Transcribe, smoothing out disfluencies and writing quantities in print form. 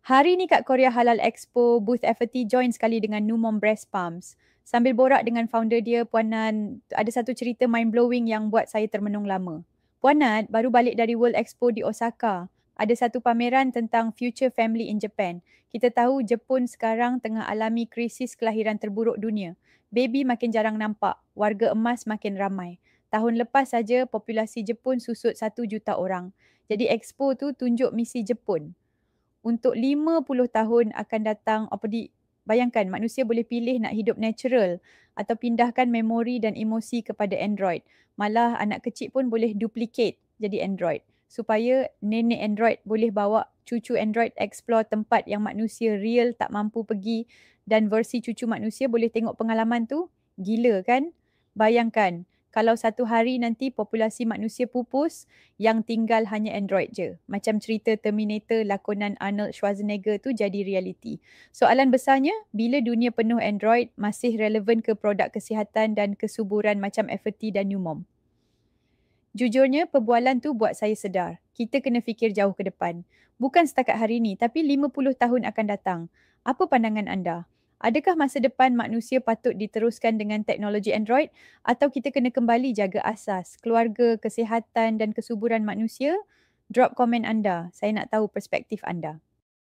Hari ni kat Korea Halal Expo, booth FT join sekali dengan Numom Breast Pumps. Sambil borak dengan founder dia, Puan Nan, ada satu cerita mind-blowing yang buat saya termenung lama. Puan Nan baru balik dari World Expo di Osaka. Ada satu pameran tentang future family in Japan. Kita tahu Jepun sekarang tengah alami krisis kelahiran terburuk dunia. Baby makin jarang nampak, warga emas makin ramai. Tahun lepas saja populasi Jepun susut 1 juta orang. Jadi Expo tu tunjuk misi Jepun. Untuk 50 tahun akan datang, bayangkan manusia boleh pilih nak hidup natural atau pindahkan memori dan emosi kepada Android. Malah anak kecil pun boleh duplicate jadi Android. Supaya nenek Android boleh bawa cucu Android explore tempat yang manusia real tak mampu pergi dan versi cucu manusia boleh tengok pengalaman tu. Gila kan? Bayangkan, kalau satu hari nanti populasi manusia pupus, yang tinggal hanya Android je. Macam cerita Terminator lakonan Arnold Schwarzenegger tu jadi realiti. Soalan besarnya, bila dunia penuh Android, masih relevan ke produk kesihatan dan kesuburan macam FT dan Numom? Jujurnya, perbualan tu buat saya sedar. Kita kena fikir jauh ke depan. Bukan setakat hari ni, tapi 50 tahun akan datang. Apa pandangan anda? Adakah masa depan manusia patut diteruskan dengan teknologi Android atau kita kena kembali jaga asas, keluarga, kesihatan dan kesuburan manusia? Drop komen anda. Saya nak tahu perspektif anda.